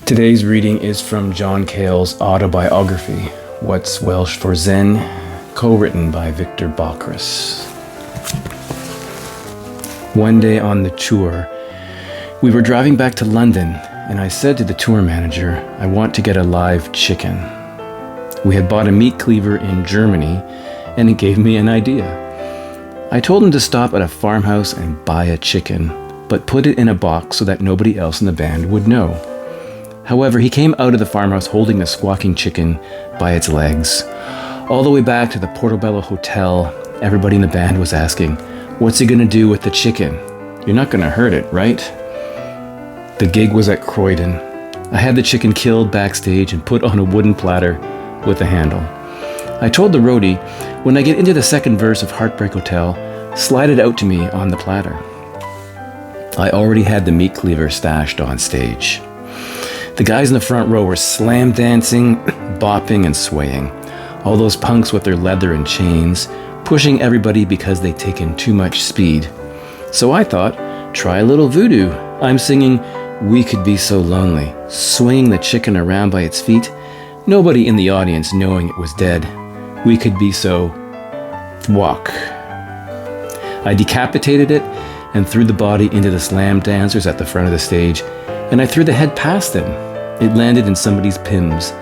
Today's reading is from John Cale's autobiography, What's Welsh for Zen, co-written by Victor Bokris. One day on the tour, we were driving back to London, and I said to the tour manager, I want to get a live chicken. We had bought a meat cleaver in Germany, and he gave me an idea. I told him to stop at a farmhouse and buy a chicken, but put it in a box so that nobody else in the band would know. However, he came out of the farmhouse holding the squawking chicken by its legs. All the way back to the Portobello Hotel, everybody in the band was asking, what's he gonna do with the chicken? You're not gonna hurt it, right? The gig was at Croydon. I had the chicken killed backstage and put on a wooden platter with a handle. I told the roadie, when I get into the second verse of Heartbreak Hotel, slide it out to me on the platter. I already had the meat cleaver stashed on stage. The guys in the front row were slam dancing, bopping and swaying. All those punks with their leather and chains, pushing everybody because they'd taken too much speed. So I thought, try a little voodoo. I'm singing, We Could Be So Lonely, swinging the chicken around by its feet, nobody in the audience knowing it was dead. We could be so thwack. I decapitated it and threw the body into the slam dancers at the front of the stage, and I threw the head past them. It landed in somebody's Pimm's.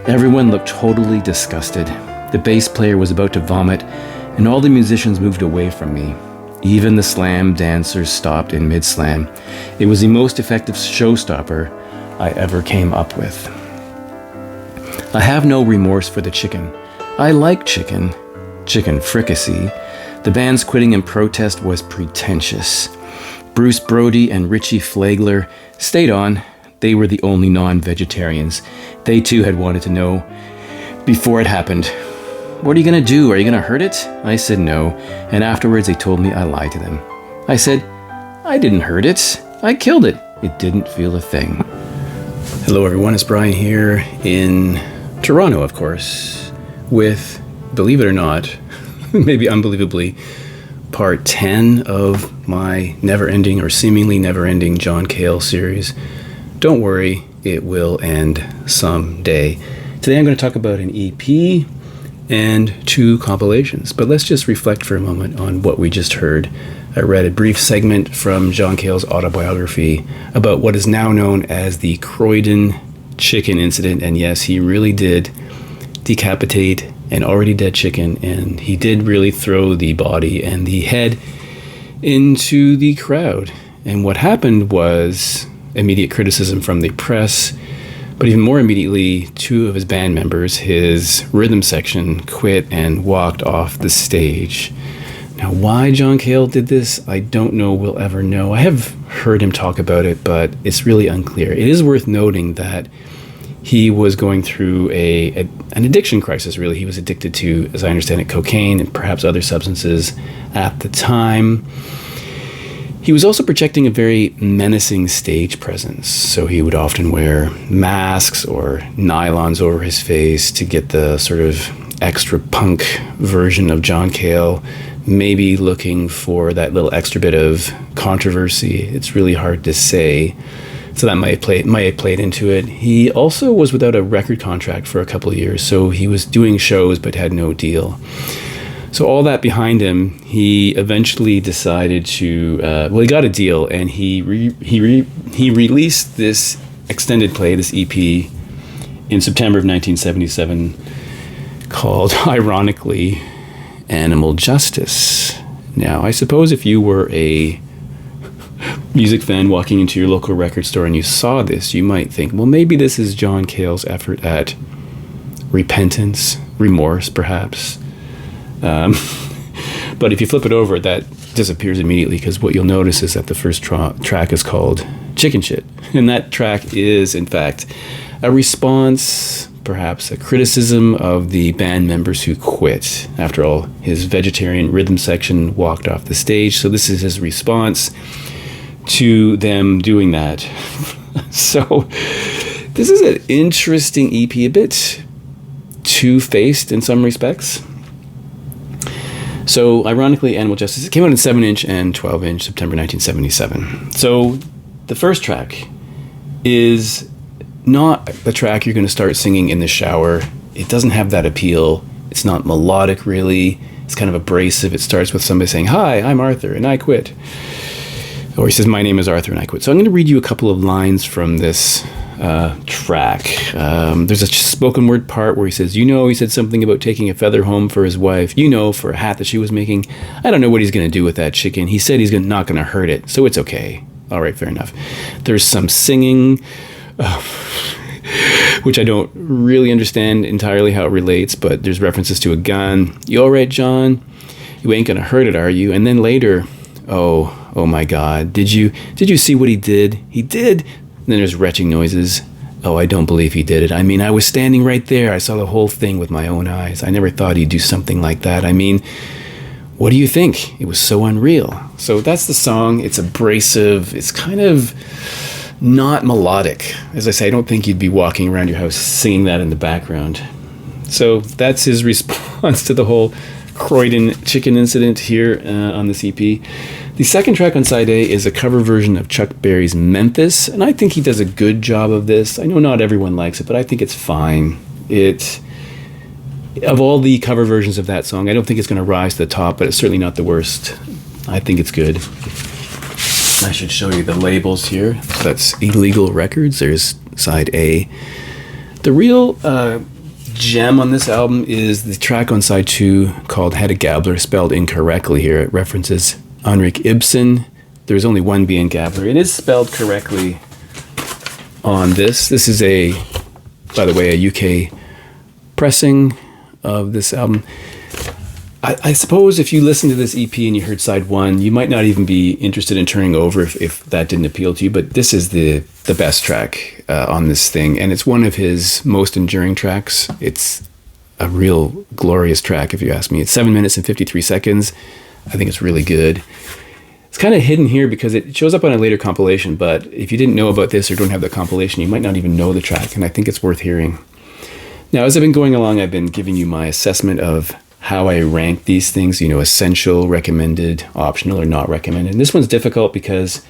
Everyone looked totally disgusted. The bass player was about to vomit, and all the musicians moved away from me. Even the slam dancers stopped in mid-slam. It was the most effective showstopper I ever came up with. I have no remorse for the chicken. I like chicken fricassee. The band's quitting in protest was pretentious. Bruce Brody and Richie Flagler stayed on. They were the only non-vegetarians. They too had wanted to know before it happened. What are you going to do? Are you going to hurt it? I said no, and afterwards they told me I lied to them. I said, I didn't hurt it. I killed it. It didn't feel a thing. Hello everyone, it's Brian here in Toronto, of course, with, believe it or not, maybe unbelievably, part 10 of my never-ending or seemingly never-ending John Cale series. Don't worry, it will end someday. Today I'm going to talk about an EP and 2 compilations, but let's just reflect for a moment on what we just heard. I read a brief segment from John Cale's autobiography about what is now known as the Croydon chicken incident, and yes, he really did decapitate an already dead chicken, and he did really throw the body and the head into the crowd. And what happened was immediate criticism from the press, but even more immediately, 2 of his band members, his rhythm section, quit and walked off the stage. Now, why John Cale did this, I don't know we'll ever know. I have heard him talk about it, but it's really unclear. It is worth noting that he was going through an addiction crisis, really. He was addicted to, as I understand it, cocaine and perhaps other substances at the time. He was also projecting a very menacing stage presence, so he would often wear masks or nylons over his face to get the sort of extra punk version of John Cale, maybe looking for that little extra bit of controversy. It's really hard to say. So that might have played into it. He also was without a record contract for a couple of years, so he was doing shows but had no deal. So all that behind him, he eventually decided to, he got a deal, and he released this extended play, this EP, in September of 1977, called, ironically, Animal Justice. Now, I suppose if you were a music fan walking into your local record store and you saw this, you might think, well, maybe this is John Cale's effort at repentance, remorse, perhaps. But if you flip it over, that disappears immediately, because what you'll notice is that the first track is called Chicken Shit. And that track is, in fact, a response, perhaps a criticism of the band members who quit. After all, his vegetarian rhythm section walked off the stage, so this is his response to them doing that. So this is an interesting EP, a bit two-faced in some respects. So, ironically, Animal Justice, it came out in 7-inch and 12-inch, September 1977. So, the first track is not the track you're going to start singing in the shower. It doesn't have that appeal. It's not melodic, really. It's kind of abrasive. It starts with somebody saying, "Hi, I'm Arthur, and I quit." Or he says, "My name is Arthur, and I quit." So I'm going to read you a couple of lines from this track. There's a spoken word part where he says, he said something about taking a feather home for his wife, for a hat that she was making. I don't know what he's going to do with that chicken. He said he's not going to hurt it, so it's okay. All right, fair enough. There's some singing, which I don't really understand entirely how it relates, but there's references to a gun. "You all right, John? You ain't going to hurt it, are you?" And then later, oh my God, did you see what he did? He did. And then there's retching noises. "Oh, I don't believe he did it. I mean, I was standing right there. I saw the whole thing with my own eyes. I never thought he'd do something like that. I mean, what do you think? It was so unreal." So that's the song. It's abrasive. It's kind of not melodic. As I say, I don't think you'd be walking around your house singing that in the background. So that's his response to the whole Croydon chicken incident here on this EP. The second track on side A is a cover version of Chuck Berry's Memphis, and I think he does a good job of this. I know not everyone likes it, but I think it's fine. Of all the cover versions of that song, I don't think it's going to rise to the top, but it's certainly not the worst. I think it's good. I should show you the labels here. So that's Illegal Records. There's side A. The real gem on this album is the track on side 2 called Hedda Gabler, spelled incorrectly here. It references Henrik Ibsen. There's only one B in Gabler. It is spelled correctly on this. This is by the way, a UK pressing of this album. I suppose if you listen to this EP and you heard side 1, you might not even be interested in turning over if that didn't appeal to you, but this is the best track on this thing, and it's one of his most enduring tracks. It's a real glorious track, if you ask me. It's 7 minutes and 53 seconds. I think it's really good. It's kind of hidden here because it shows up on a later compilation, but if you didn't know about this or don't have the compilation, you might not even know the track, and I think it's worth hearing. Now, as I've been going along, I've been giving you my assessment of how I rank these things, essential, recommended, optional, or not recommended. And this one's difficult because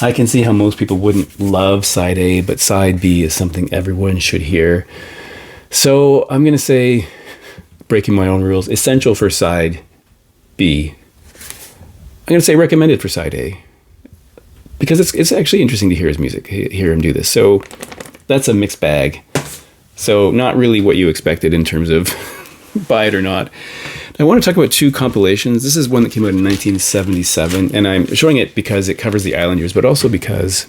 I can see how most people wouldn't love side A, but side B is something everyone should hear. So I'm going to say, breaking my own rules, essential for side B. I'm going to say recommended for side A, because it's actually interesting to hear his music, hear him do this. So that's a mixed bag. So not really what you expected in terms of buy it or not. I want to talk about 2 compilations. This is one that came out in 1977, and I'm showing it because it covers the Island years, but also because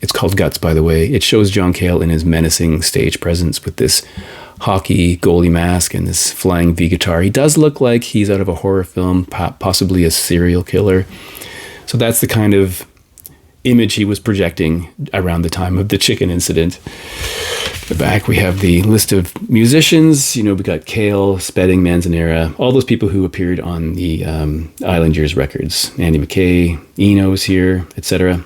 it's called Guts, by the way. It shows John Cale in his menacing stage presence with this hockey goalie mask and this flying V guitar. He does look like he's out of a horror film, possibly a serial killer. So that's the kind of image he was projecting around the time of the chicken incident. At the back, we have the list of musicians. We got Cale, Spedding, Manzanera, all those people who appeared on the Island Years records. Andy McKay, Eno's here, etc.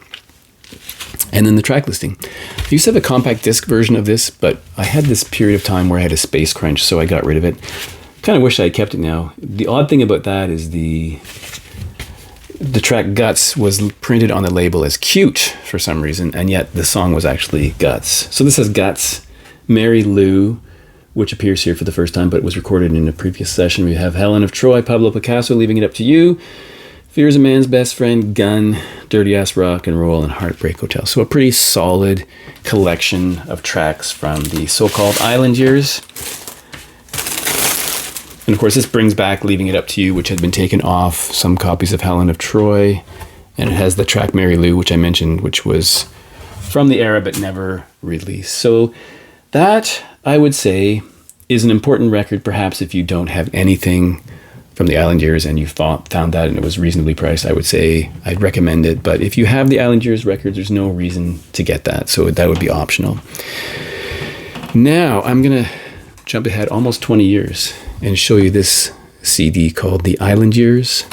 And then the track listing. I used to have a compact disc version of this, but I had this period of time where I had a space crunch, so I got rid of it. Kind of wish I had kept it now. The odd thing about that is the track Guts was printed on the label as Cute for some reason, and yet the song was actually Guts. So this is Guts, Mary Lou, which appears here for the first time, but was recorded in a previous session. We have Helen of Troy, Pablo Picasso, Leaving It Up to You, Fear's a Man's Best Friend, Gun, Dirty Ass Rock and Roll, and Heartbreak Hotel. So a pretty solid collection of tracks from the so-called Island years. And of course, this brings back Leaving It Up to You, which had been taken off some copies of Helen of Troy. And it has the track Mary Lou, which I mentioned, which was from the era but never released. So that, I would say, is an important record, perhaps if you don't have anything from the Island years and you found that and it was reasonably priced. I would say I'd recommend it. But if you have the Island years records, there's no reason to get that. So that would be optional. Now, I'm going to jump ahead almost 20 years and show you this CD called The Island Years.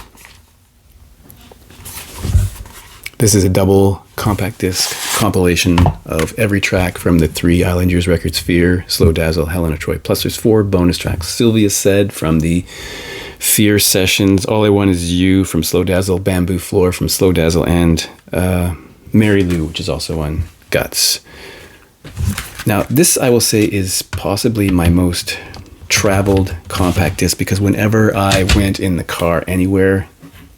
This is a double compact disc compilation of every track from the 3 Island Years records: Fear, Slow Dazzle, Helen of Troy. Plus there's 4 bonus tracks. Sylvia Said from the Fear sessions, All I Want Is You from Slow Dazzle, Bamboo Floor from Slow Dazzle, and Mary Lou, which is also on Guts. Now, this I will say is possibly my most traveled compact disc, because whenever I went in the car anywhere,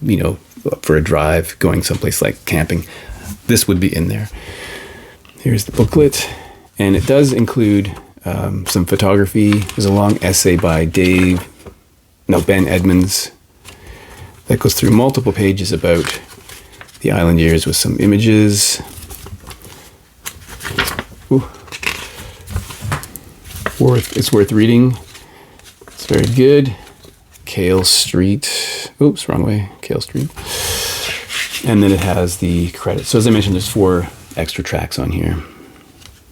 you know, for a drive, going someplace like camping, this would be in there. Here's the booklet, and it does include some photography. There's a long essay by Ben Edmonds that goes through multiple pages about the island years with some images. Ooh. It's worth reading. It's very good. Cale Street. Oops, wrong way. Cale Street. And then it has the credits. So as I mentioned, there's 4 extra tracks on here.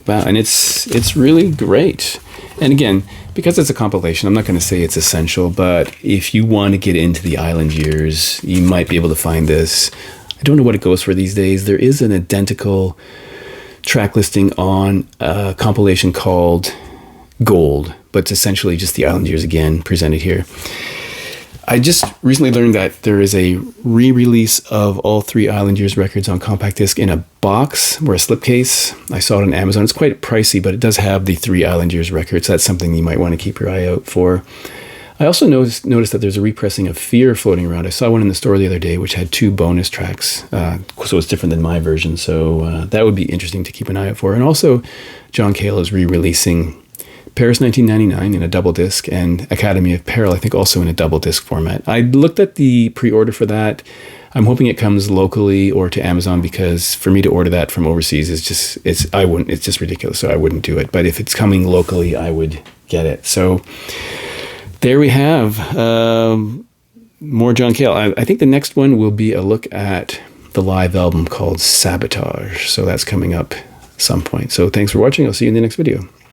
Wow, and it's really great. And again, because it's a compilation, I'm not going to say it's essential, but if you want to get into the island years, you might be able to find this. I don't know what it goes for these days. There is an identical track listing on a compilation called Gold, but it's essentially just the island years again presented here. I just recently learned that there is a re-release of all 3 Island Years records on compact disc in a box or a slipcase. I saw it on Amazon. It's quite pricey, but it does have the 3 Island Years records. That's something you might want to keep your eye out for. I also noticed that there's a repressing of Fear floating around. I saw one in the store the other day which had 2 bonus tracks, so it's different than my version. So that would be interesting to keep an eye out for. And also, John Cale is re-releasing Paris 1999 in a double disc, and Academy of Peril, I think, also in a double disc format. I looked at the pre-order for that. I'm hoping it comes locally or to Amazon, because for me to order that from overseas is just it's just ridiculous. So I wouldn't do it. But if it's coming locally, I would get it. So there we have more John Cale. I think the next one will be a look at the live album called Sabotage. So that's coming up some point. So thanks for watching. I'll see you in the next video.